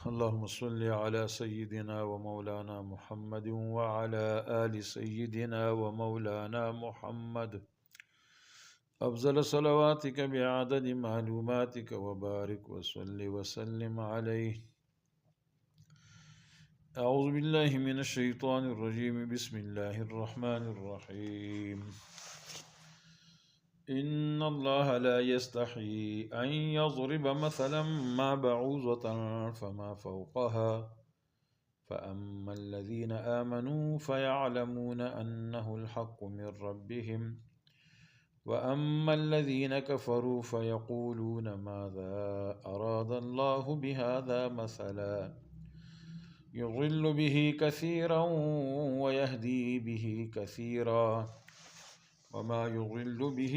اللهم صل على سيدنا ومولانا محمد وعلى آل سيدنا ومولانا محمد أفضل صلواتك بعدد معلوماتك وبارك وصل وسلم عليه. أعوذ بالله من الشيطان الرجيم. بسم الله الرحمن الرحيم. إن الله لا يستحي أن يضرب مثلا ما بعوضة فما فوقها فأما الذين آمنوا فيعلمون أنه الحق من ربهم وأما الذين كفروا فيقولون ماذا أراد الله بهذا مثلا يضل به كثيرا ويهدي به كثيرا وما يضل به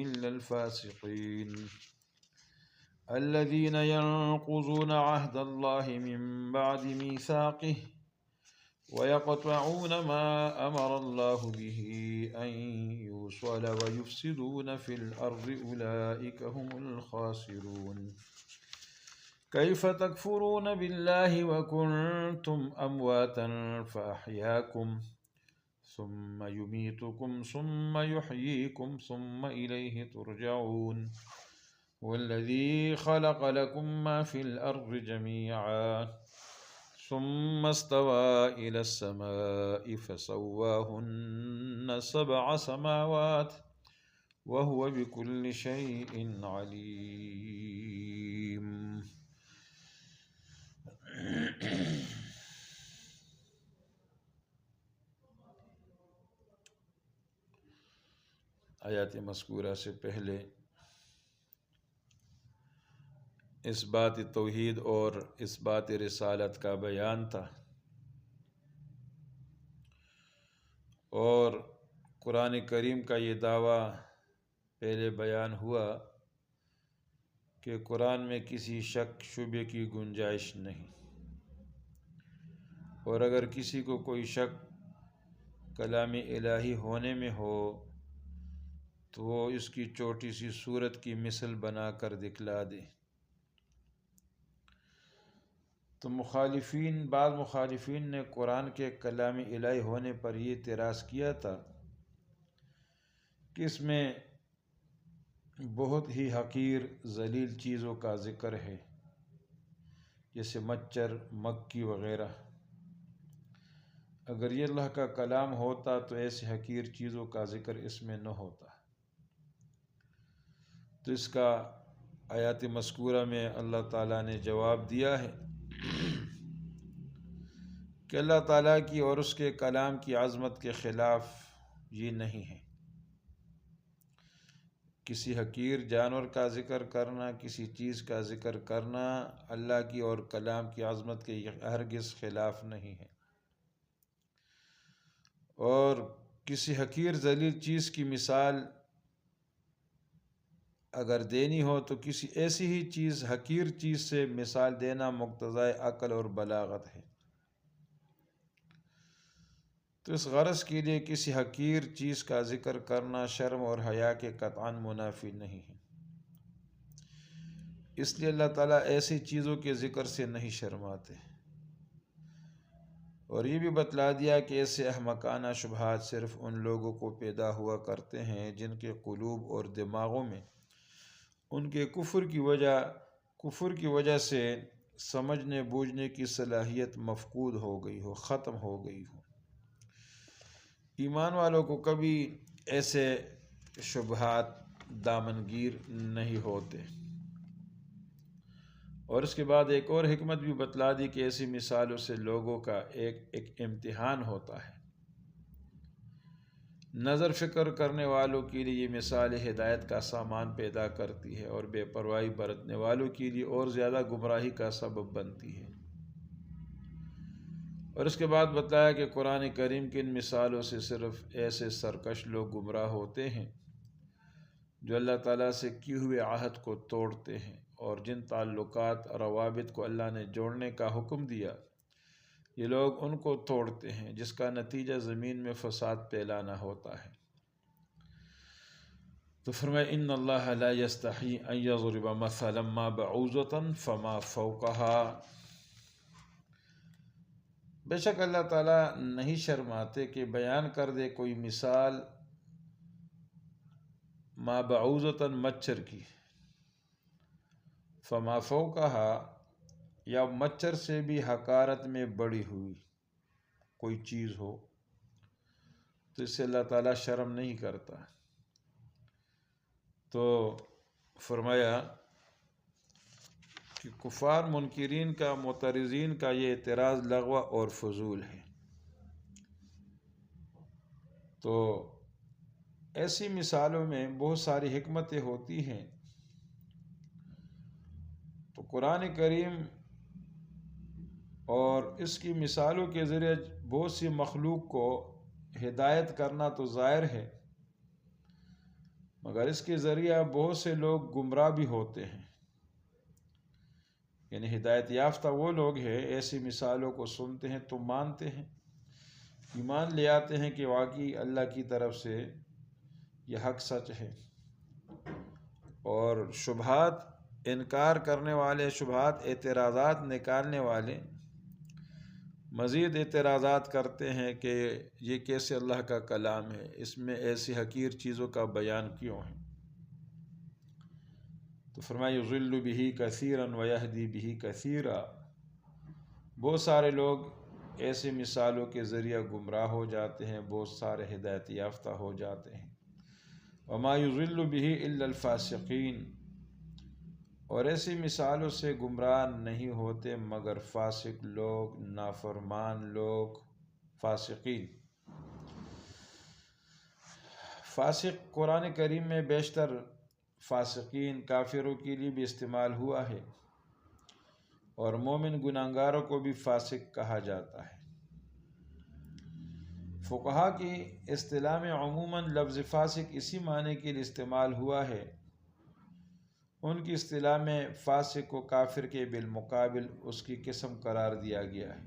إلا الفاسقين الذين ينقضون عهد الله من بعد ميثاقه ويقطعون ما أمر الله به أن يوصل ويفسدون في الأرض أولئك هم الخاسرون. كيف تكفرون بالله وكنتم أمواتا فأحياكم ثم يميتكم ثم يحييكم ثم إليه ترجعون. والذي خلق لكم ما في الأرض جميعا ثم استوى إلى السماء فسواهن 7 سماوات وهو بكل شيء عليم. آیات مذکورہ سے پہلے اس بات توحید اور اس بات رسالت کا بیان تھا، اور قرآن کریم کا یہ دعویٰ پہلے بیان ہوا کہ قرآن میں کسی شک شبے کی گنجائش نہیں، اور اگر کسی کو کوئی شک کلام الہی ہونے میں ہو تو وہ اس کی چھوٹی سی صورت کی مثل بنا کر دکھلا دے. تو بعض مخالفین نے قرآن کے کلام الہی ہونے پر یہ اعتراض کیا تھا کہ اس میں بہت ہی حقیر ذلیل چیزوں کا ذکر ہے، جیسے مچھر، مکھی وغیرہ. اگر یہ اللہ کا کلام ہوتا تو ایسے حقیر چیزوں کا ذکر اس میں نہ ہوتا. تو اس کا آیات مذکورہ میں اللہ تعالیٰ نے جواب دیا ہے کہ اللہ تعالیٰ کی اور اس کے کلام کی عظمت کے خلاف یہ نہیں ہے. کسی حقیر جانور کا ذکر کرنا، کسی چیز کا ذکر کرنا اللہ کی اور کلام کی عظمت کے ہرگز خلاف نہیں ہے. اور کسی حقیر ذلیل چیز کی مثال اگر دینی ہو تو کسی ایسی ہی چیز، حقیر چیز سے مثال دینا مقتضائے عقل اور بلاغت ہے. تو اس غرض کے لیے کسی حقیر چیز کا ذکر کرنا شرم اور حیا کے قطعاً منافی نہیں ہے. اس لیے اللہ تعالیٰ ایسی چیزوں کے ذکر سے نہیں شرماتے. اور یہ بھی بتلا دیا کہ ایسے احمقانہ شبہات صرف ان لوگوں کو پیدا ہوا کرتے ہیں جن کے قلوب اور دماغوں میں ان کے کفر کی وجہ سے سمجھنے بوجھنے کی صلاحیت مفقود ہو گئی ہو، ختم ہو گئی ہو. ایمان والوں کو کبھی ایسے شبہات دامنگیر نہیں ہوتے. اور اس کے بعد ایک اور حکمت بھی بتلا دی کہ ایسی مثالوں سے لوگوں کا ایک امتحان ہوتا ہے. نظر فکر کرنے والوں کے لیے یہ مثال ہدایت کا سامان پیدا کرتی ہے، اور بے پرواہی برتنے والوں کے لیے اور زیادہ گمراہی کا سبب بنتی ہے. اور اس کے بعد بتایا کہ قرآن کریم کی ان مثالوں سے صرف ایسے سرکش لوگ گمراہ ہوتے ہیں جو اللہ تعالیٰ سے کیے ہوئے عہد کو توڑتے ہیں، اور جن تعلقات اور روابط کو اللہ نے جوڑنے کا حکم دیا یہ لوگ ان کو توڑتے ہیں، جس کا نتیجہ زمین میں فساد پھیلانا ہوتا ہے. تو فرمایا ان اللہ لا یستحی ان یضرب مثلا ما بعوضۃ فما فوقها، بے شک اللہ تعالیٰ نہیں شرماتے کہ بیان کر دے کوئی مثال ما بعوضۃ مچھر کی، فما فوقها یا مچھر سے بھی حقارت میں بڑی ہوئی کوئی چیز ہو، تو اس سے اللہ تعالیٰ شرم نہیں کرتا۔ تو فرمایا کہ کفار منکرین کا، معترضین کا یہ اعتراض لغو اور فضول ہے۔ تو ایسی مثالوں میں بہت ساری حکمتیں ہوتی ہیں۔ تو قرآن کریم اور اس کی مثالوں کے ذریعے بہت سی مخلوق کو ہدایت کرنا تو ظاہر ہے، مگر اس کے ذریعہ بہت سے لوگ گمراہ بھی ہوتے ہیں۔ یعنی ہدایت یافتہ وہ لوگ ہیں، ایسی مثالوں کو سنتے ہیں تو مانتے ہیں، ایمان لے آتے ہیں کہ واقعی اللہ کی طرف سے یہ حق سچ ہے، اور شبہات انکار کرنے والے، شبہات اعتراضات نکالنے والے مزید اعتراضات کرتے ہیں کہ یہ کیسے اللہ کا کلام ہے، اس میں ایسی حقیر چیزوں کا بیان کیوں ہے۔ تو فرمایا یضل بہ کثیرا ویہدی بہ کثیرا، بہت سارے لوگ ایسی مثالوں کے ذریعہ گمراہ ہو جاتے ہیں، بہت سارے ہدایت یافتہ ہو جاتے ہیں۔ وما یضل بہ الا الفاسقین، اور ایسی مثالوں سے گمراہ نہیں ہوتے مگر فاسق لوگ، نافرمان لوگ، فاسقین۔ فاسق قرآن کریم میں بیشتر فاسقین، کافروں کے لیے بھی استعمال ہوا ہے، اور مومن گناہگاروں کو بھی فاسق کہا جاتا ہے۔ فقہا کی اصطلاح میں عموماً لفظ فاسق اسی معنی کے لیے استعمال ہوا ہے۔ ان کی اصطلاح میں فاسق کو کافر کے بالمقابل اس کی قسم قرار دیا گیا ہے۔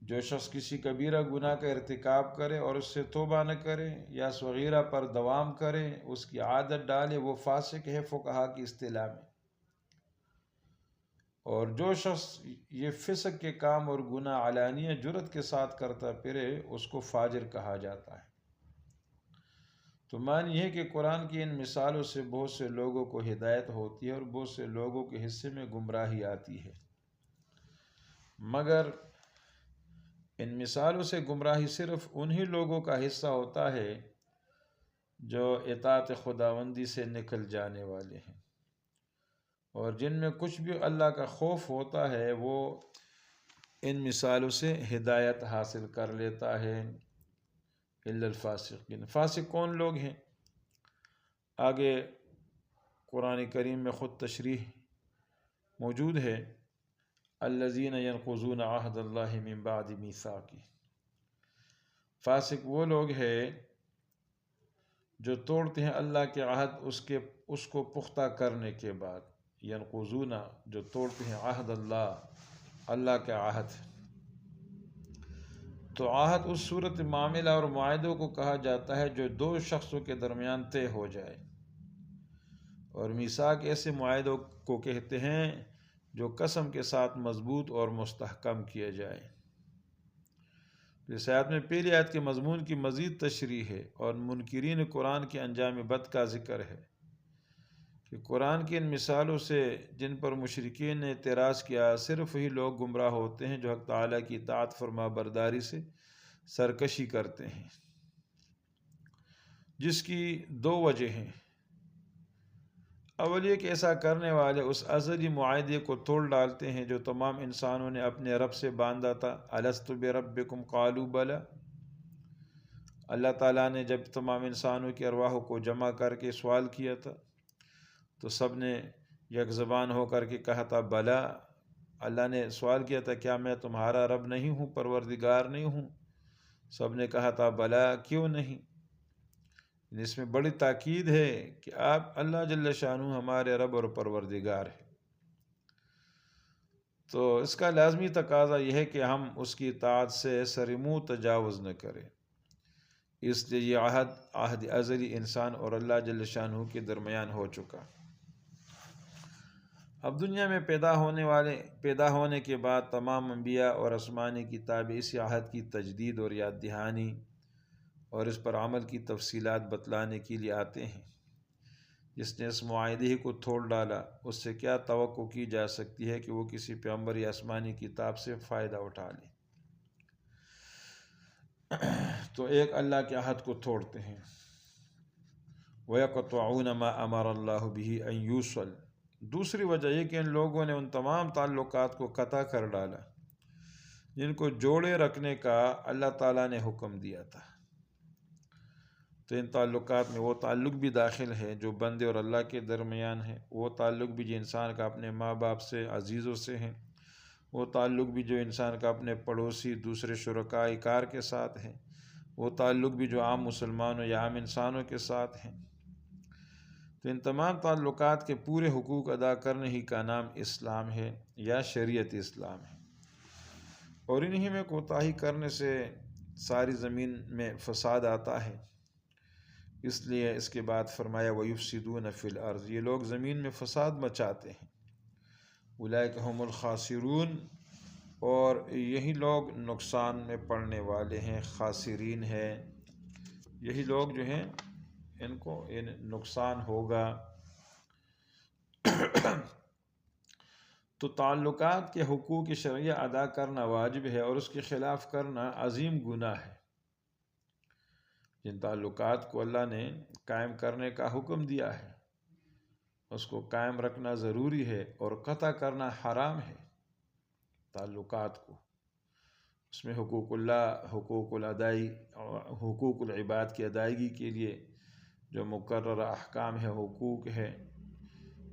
جو شخص کسی کبیرہ گناہ کا ارتکاب کرے اور اس سے توبہ نہ کرے یا صغیرہ پر دوام کرے، اس کی عادت ڈالے، وہ فاسق ہے فقہا کی اصطلاح میں۔ اور جو شخص یہ فسق کے کام اور گناہ علانیہ جرت کے ساتھ کرتا پھرے، اس کو فاجر کہا جاتا ہے۔ تو معنی یہ ہے کہ قرآن کی ان مثالوں سے بہت سے لوگوں کو ہدایت ہوتی ہے اور بہت سے لوگوں کے حصے میں گمراہی آتی ہے، مگر ان مثالوں سے گمراہی صرف انہی لوگوں کا حصہ ہوتا ہے جو اطاعت خداوندی سے نکل جانے والے ہیں، اور جن میں کچھ بھی اللہ کا خوف ہوتا ہے وہ ان مثالوں سے ہدایت حاصل کر لیتا ہے۔ الا الفاسقین، فاسق کون لوگ ہیں؟ آگے قرآن کریم میں خود تشریح موجود ہے۔ الذین ینقضون عہد اللہ من بعد میثاقہ، فاسق وہ لوگ ہیں جو توڑتے ہیں اللہ کے عہد اس کو پختہ کرنے کے بعد۔ ینقضون، جو توڑتے ہیں، عہد اللہ کا عہد۔ تو عہد اس صورت معاملہ اور معاہدوں کو کہا جاتا ہے جو دو شخصوں کے درمیان طے ہو جائے، اور میثاق ایسے معاہدوں کو کہتے ہیں جو قسم کے ساتھ مضبوط اور مستحکم کیا جائے۔ اس آیت میں پہلی آیت کے مضمون کی مزید تشریح ہے اور منکرین قرآن کے انجام بد کا ذکر ہے کہ قرآن کی ان مثالوں سے جن پر مشرکین نے اعتراض کیا، صرف وہی لوگ گمراہ ہوتے ہیں جو حق تعالیٰ کی اطاعت فرما برداری سے سرکشی کرتے ہیں، جس کی دو وجہ ہیں۔ اول یہ کہ ایسا کرنے والے اس ازلی معاہدے کو توڑ ڈالتے ہیں جو تمام انسانوں نے اپنے رب سے باندھا تھا۔ الست بربکم قالوا بلی، اللہ تعالیٰ نے جب تمام انسانوں کی ارواحوں کو جمع کر کے سوال کیا تھا تو سب نے یک زبان ہو کر کے کہا تھا بلا۔ اللہ نے سوال کیا تھا کیا میں تمہارا رب نہیں ہوں، پروردگار نہیں ہوں؟ سب نے کہا تھا بلا، کیوں نہیں؟ اس میں بڑی تاکید ہے کہ آپ اللہ جل شانہ ہمارے رب اور پروردگار ہیں۔ تو اس کا لازمی تقاضا یہ ہے کہ ہم اس کی اطاعت سے سر منہ تجاوز نہ کریں، اس لیے یہ عہد ازلی انسان اور اللہ جل شانہ کے درمیان ہو چکا۔ اب دنیا میں پیدا ہونے کے بعد تمام انبیاء اور آسمانی کتاب اسی عہد کی تجدید اور یاد دہانی اور اس پر عمل کی تفصیلات بتلانے کے لیے آتے ہیں۔ جس نے اس معاہدے کو توڑ ڈالا اس سے کیا توقع کی جا سکتی ہے کہ وہ کسی پیغمبر یا آسمانی کتاب سے فائدہ اٹھا لے؟ تو ایک اللہ کے عہد کو توڑتے ہیں۔ وَيَقْطَعُونَ مَا أَمَرَ اللَّهُ بِهِ أَن يُوصَلَ۔ دوسری وجہ یہ کہ ان لوگوں نے ان تمام تعلقات کو قطع کر ڈالا جن کو جوڑے رکھنے کا اللہ تعالیٰ نے حکم دیا تھا۔ تو ان تعلقات میں وہ تعلق بھی داخل ہے جو بندے اور اللہ کے درمیان ہے، وہ تعلق بھی جو انسان کا اپنے ماں باپ سے، عزیزوں سے ہے، وہ تعلق بھی جو انسان کا اپنے پڑوسی دوسرے شرکائے کار کے ساتھ ہے، وہ تعلق بھی جو عام مسلمانوں یا عام انسانوں کے ساتھ ہے۔ تو ان تمام تعلقات کے پورے حقوق ادا کرنے ہی کا نام اسلام ہے یا شریعت اسلام ہے، اور انہی میں کوتاہی کرنے سے ساری زمین میں فساد آتا ہے۔ اس لیے اس کے بعد فرمایا وَيُفْسِدُونَ فِي الْأَرْضِ، یہ لوگ زمین میں فساد مچاتے ہیں۔ أُولَئِكَ هُمُ الْخَاسِرُونَ، اور یہی لوگ نقصان میں پڑنے والے ہیں، خاسرین ہیں۔ یہی لوگ جو ہیں ان کو نقصان ہوگا۔ تو تعلقات کے حقوق شرعیہ ادا کرنا واجب ہے اور اس کے خلاف کرنا عظیم گناہ ہے۔ جن تعلقات کو اللہ نے قائم کرنے کا حکم دیا ہے اس کو قائم رکھنا ضروری ہے اور قطع کرنا حرام ہے۔ تعلقات کو اس میں حقوق اللہ، حقوق العباد کی ادائیگی کے لیے جو مقررہ احکام ہے، حقوق ہے،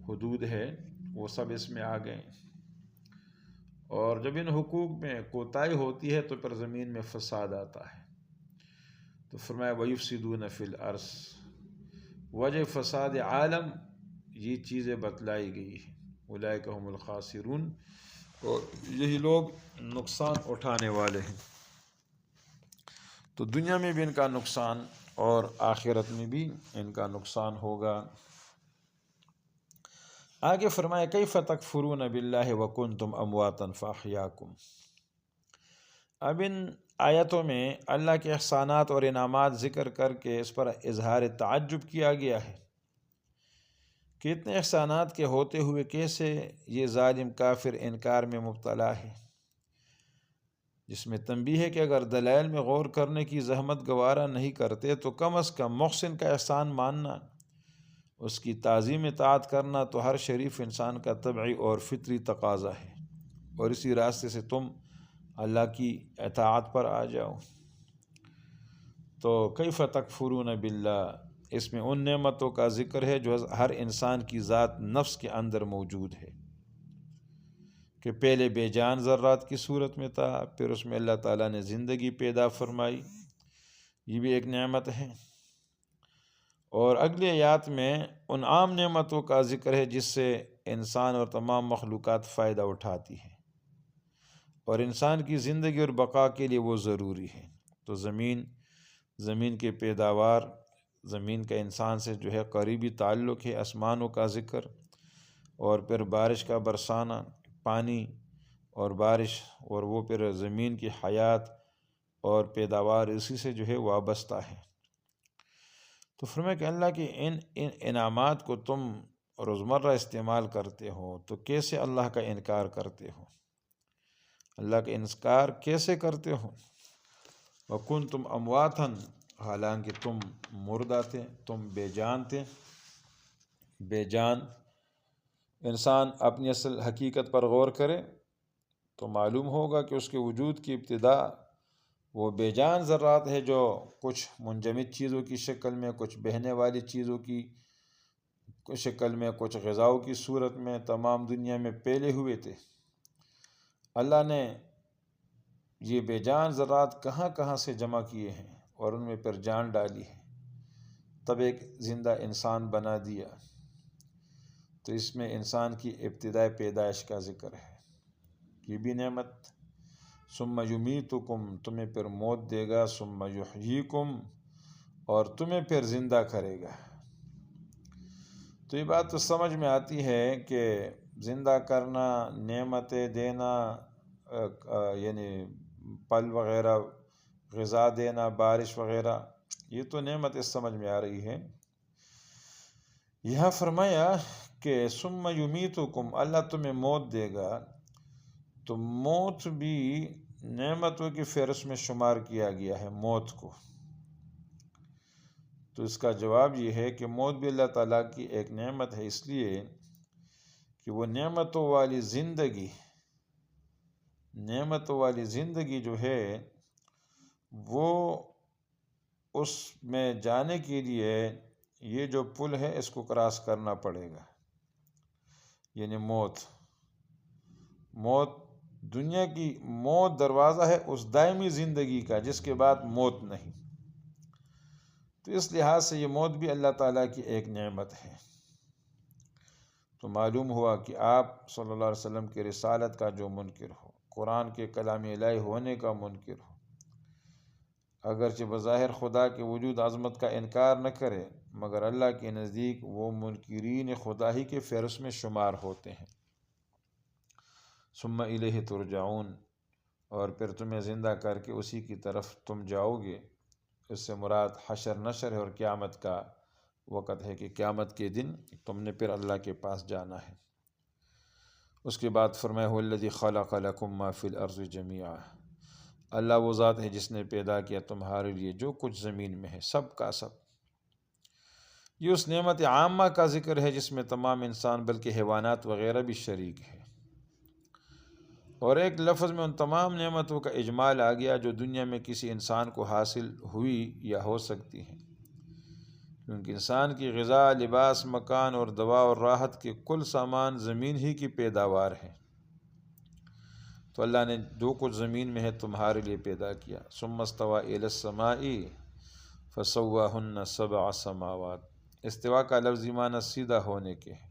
حدود ہے، وہ سب اس میں آ گئے۔ اور جب ان حقوق میں کوتاہی ہوتی ہے تو پھر زمین میں فساد آتا ہے۔ تو فرمایا وَيُفْسِدُونَ فِي الْأَرْضِ، وجہ فساد عالم یہ چیزیں بتلائی گئی ہیں۔ أُولَئِكَ هُمُ الْخَاسِرُونَ، اور یہی لوگ نقصان اٹھانے والے ہیں۔ تو دنیا میں بھی ان کا نقصان اور آخرت میں بھی ان کا نقصان ہوگا۔ آگے فرمایا کیف تکفرون باللہ وکنتم امواتا فاحیاکم۔ اب ان آیتوں میں اللہ کے احسانات اور انعامات ذکر کر کے اس پر اظہار تعجب کیا گیا ہے کہ اتنے احسانات کے ہوتے ہوئے کیسے یہ ظالم کافر انکار میں مبتلا ہے، جس میں تنبیہ ہے کہ اگر دلائل میں غور کرنے کی زحمت گوارا نہیں کرتے تو کم از کم محسن کا احسان ماننا، اس کی تعظیم اطاعت کرنا تو ہر شریف انسان کا طبعی اور فطری تقاضا ہے، اور اسی راستے سے تم اللہ کی اطاعت پر آ جاؤ۔ تو کیف تکفرون باللہ، اس میں ان نعمتوں کا ذکر ہے جو ہر انسان کی ذات نفس کے اندر موجود ہے، کہ پہلے بے جان ذرات کی صورت میں تھا، پھر اس میں اللہ تعالیٰ نے زندگی پیدا فرمائی، یہ بھی ایک نعمت ہے۔ اور اگلی آیات میں ان عام نعمتوں کا ذکر ہے جس سے انسان اور تمام مخلوقات فائدہ اٹھاتی ہے، اور انسان کی زندگی اور بقا کے لیے وہ ضروری ہے۔ تو زمین کے پیداوار، زمین کا انسان سے جو ہے قریبی تعلق ہے، آسمانوں کا ذکر، اور پھر بارش کا برسانا، پانی اور بارش، اور وہ پھر زمین کی حیات اور پیداوار اسی سے جو ہے وابستہ ہے۔ تو فرمایا کہ اللہ کے ان انعامات کو تم روزمرہ استعمال کرتے ہو تو کیسے اللہ کا انکار کرتے ہو، اللہ کا انکار کیسے کرتے ہو؟ وَكُنْتُمْ أَمْوَاتًا، حالانکہ تم مردہ تھے، تم بے جان تھے۔ بے جان انسان اپنی اصل حقیقت پر غور کرے تو معلوم ہوگا کہ اس کے وجود کی ابتدا وہ بے جان ذرات ہے جو کچھ منجمد چیزوں کی شکل میں، کچھ بہنے والی چیزوں کی شکل میں، کچھ غذاؤں کی صورت میں تمام دنیا میں پھیلے ہوئے تھے۔ اللہ نے یہ بے جان ذرات کہاں کہاں سے جمع کیے ہیں اور ان میں پھر جان ڈالی ہے، تب ایک زندہ انسان بنا دیا۔ تو اس میں انسان کی ابتدائی پیدائش کا ذکر ہے، یہ بھی نعمت۔ ثم یمیتکم، تمہیں پھر موت دے گا، ثم یحییکم، اور تمہیں پھر زندہ کرے گا۔ تو یہ بات تو سمجھ میں آتی ہے کہ زندہ کرنا، نعمتیں دینا، یعنی پھل وغیرہ، غذا دینا، بارش وغیرہ، یہ تو نعمت سمجھ میں آ رہی ہے۔ یہاں فرمایا کہ ثم یمیتکم، اللہ تمہیں موت دے گا، تو موت بھی نعمتوں کی فہرست میں شمار کیا گیا ہے موت کو۔ تو اس کا جواب یہ ہے کہ موت بھی اللہ تعالیٰ کی ایک نعمت ہے، اس لیے کہ وہ نعمتوں والی زندگی جو ہے وہ اس میں جانے کے لیے یہ جو پل ہے اس کو کراس کرنا پڑے گا، یعنی موت دنیا کی موت دروازہ ہے اس دائمی زندگی کا جس کے بعد موت نہیں۔ تو اس لحاظ سے یہ موت بھی اللہ تعالیٰ کی ایک نعمت ہے۔ تو معلوم ہوا کہ آپ صلی اللہ علیہ وسلم کی رسالت کا جو منکر ہو، قرآن کے کلام الہی ہونے کا منکر ہو، اگرچہ بظاہر خدا کے وجود عظمت کا انکار نہ کرے، مگر اللہ کے نزدیک وہ منکرین خدا ہی کے فہرست میں شمار ہوتے ہیں۔ ثم الیہ ترجعون، اور پھر تمہیں زندہ کر کے اسی کی طرف تم جاؤ گے۔ اس سے مراد حشر نشر ہے اور قیامت کا وقت ہے کہ قیامت کے دن تم نے پھر اللہ کے پاس جانا ہے۔ اس کے بعد فرمایا هو الذی خلق لکم ما فی الارض جمیعا، اللہ وہ ذات ہے جس نے پیدا کیا تمہارے لیے جو کچھ زمین میں ہے، سب کا سب۔ یہ اس نعمت عامہ کا ذکر ہے جس میں تمام انسان بلکہ حیوانات وغیرہ بھی شریک ہے، اور ایک لفظ میں ان تمام نعمتوں کا اجمال آ گیا جو دنیا میں کسی انسان کو حاصل ہوئی یا ہو سکتی ہیں، کیونکہ انسان کی غذا، لباس، مکان اور دوا اور راحت کے کل سامان زمین ہی کی پیداوار ہے۔ تو اللہ نے جو کچھ زمین میں ہے تمہارے لیے پیدا کیا۔ ثم استوى الی السماء فسواہن سبع سماوات، استوا کا لفظی معنی سیدھا ہونے کے ہے،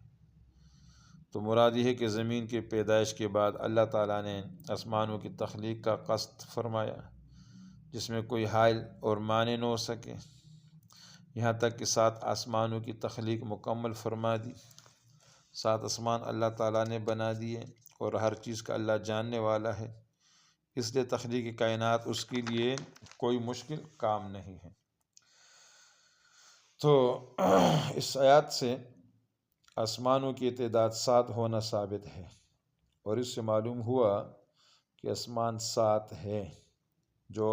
تو مراد یہ ہے کہ زمین کی پیدائش کے بعد اللہ تعالیٰ نے آسمانوں کی تخلیق کا قصد فرمایا جس میں کوئی حائل اور مانع نہ ہو سکے، یہاں تک کہ 7 آسمانوں کی تخلیق مکمل فرما دی۔ 7 آسمان اللہ تعالیٰ نے بنا دیے اور ہر چیز کا اللہ جاننے والا ہے، اس لیے تخلیق کائنات اس کے لیے کوئی مشکل کام نہیں ہے۔ تو اس آیات سے آسمانوں کی تعداد 7 ہونا ثابت ہے، اور اس سے معلوم ہوا کہ آسمان 7 ہے۔ جو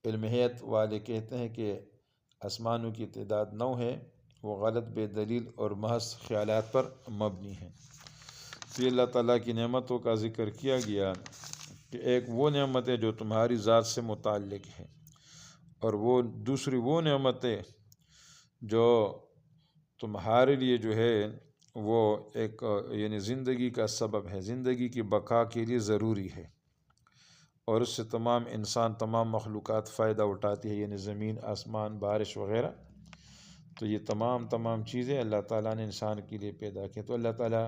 علم ہیت والے کہتے ہیں کہ آسمانوں کی تعداد 9 ہے، وہ غلط، بے دلیل اور محض خیالات پر مبنی ہیں۔ تو یہ اللہ تعالیٰ کی نعمتوں کا ذکر کیا گیا کہ ایک وہ نعمت ہے جو تمہاری ذات سے متعلق ہے، اور وہ دوسری وہ نعمتیں جو تمہارے لیے جو ہے وہ ایک یعنی زندگی کا سبب ہے، زندگی کی بقا کے لیے ضروری ہے، اور اس سے تمام انسان، تمام مخلوقات فائدہ اٹھاتی ہے، یعنی زمین، آسمان، بارش وغیرہ۔ تو یہ تمام چیزیں اللہ تعالیٰ نے انسان کے لیے پیدا کی۔ تو اللہ تعالیٰ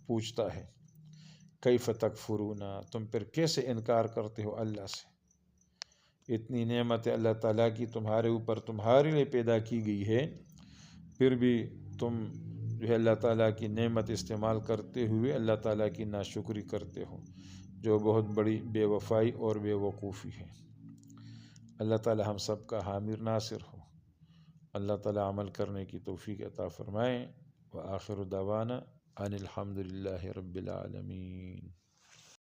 پوچھتا ہے کیف تکفرون، تم پھر کیسے انکار کرتے ہو اللہ سے؟ اتنی نعمتیں اللہ تعالیٰ کی تمہارے اوپر، تمہارے لیے پیدا کی گئی ہے، پھر بھی تم جو ہے اللہ تعالیٰ کی نعمت استعمال کرتے ہوئے اللہ تعالیٰ کی ناشکری کرتے ہو، جو بہت بڑی بے وفائی اور بے وقوفی ہے۔ اللہ تعالیٰ ہم سب کا حامی ناصر ہو۔ اللہ تعالیٰ عمل کرنے کی توفیق عطا فرمائے۔ وآخر دعوانا ان الحمد للہ رب العالمین۔